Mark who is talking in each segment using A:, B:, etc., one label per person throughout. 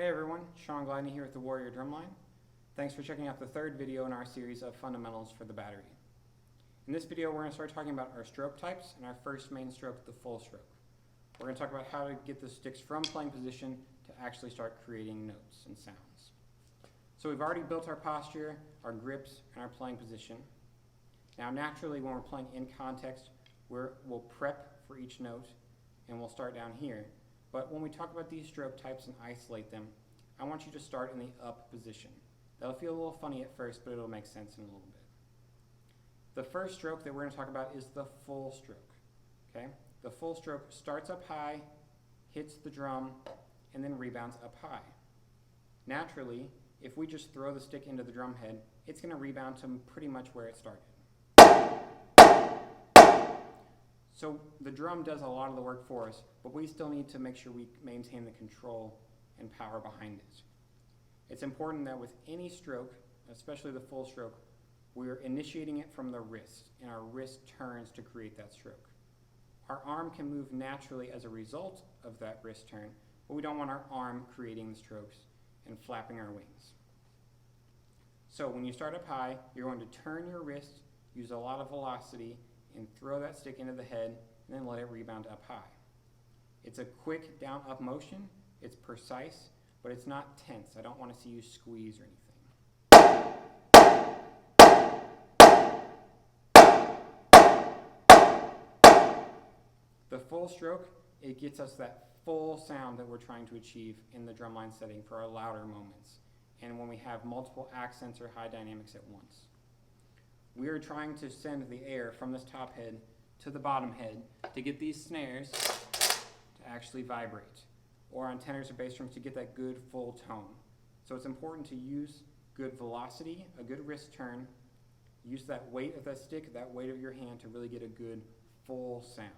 A: Hey everyone, Shaun Gladney here with the Warrior Drumline. Thanks for checking out the third video in our series of fundamentals for the battery. In this video we're going to start talking about our stroke types and our first main stroke, the full stroke. We're going to talk about how to get the sticks from playing position to actually start creating notes and sounds. So we've already built our posture, our grips, and our playing position. Now naturally when we're playing in context, we'll prep for each note and we'll start down here. But when we talk about these stroke types and isolate them, I want you to start in the up position. That'll feel a little funny at first, but it'll make sense in a little bit. The first stroke that we're going to talk about is the full stroke. Okay? The full stroke starts up high, hits the drum, and then rebounds up high. Naturally, if we just throw the stick into the drum head, it's going to rebound to pretty much where it started. So the drum does a lot of the work for us, but we still need to make sure we maintain the control and power behind it. It's important that with any stroke, especially the full stroke, we're initiating it from the wrist, and our wrist turns to create that stroke. Our arm can move naturally as a result of that wrist turn, but we don't want our arm creating the strokes and flapping our wings. So when you start up high, you're going to turn your wrist, use a lot of velocity, and throw that stick into the head, and then let it rebound up high. It's a quick down-up motion, it's precise, but it's not tense. I don't want to see you squeeze or anything. The full stroke, it gets us that full sound that we're trying to achieve in the drumline setting for our louder moments, and when we have multiple accents or high dynamics at once. We are trying to send the air from this top head to the bottom head to get these snares to actually vibrate, or on tenors or bass drums to get that good full tone. So it's important to use good velocity, a good wrist turn, use that weight of that stick, that weight of your hand to really get a good full sound.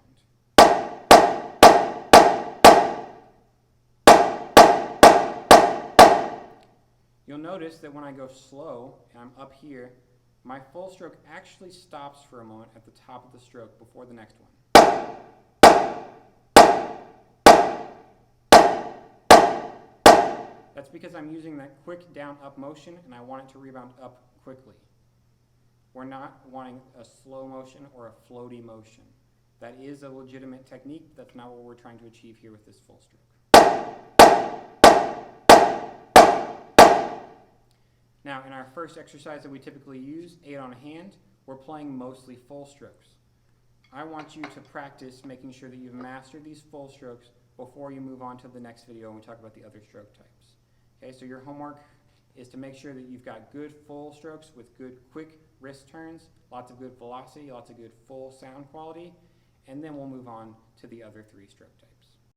A: You'll notice that when I go slow and I'm up here, my full stroke actually stops for a moment at the top of the stroke before the next one. That's because I'm using that quick down-up motion and I want it to rebound up quickly. We're not wanting a slow motion or a floaty motion. That is a legitimate technique, but that's not what we're trying to achieve here with this full stroke. Now, in our first exercise that we typically use, 8 on a hand, we're playing mostly full strokes. I want you to practice making sure that you've mastered these full strokes before you move on to the next video when we talk about the other stroke types. Okay, so your homework is to make sure that you've got good full strokes with good quick wrist turns, lots of good velocity, lots of good full sound quality, and then we'll move on to the other 3 stroke types.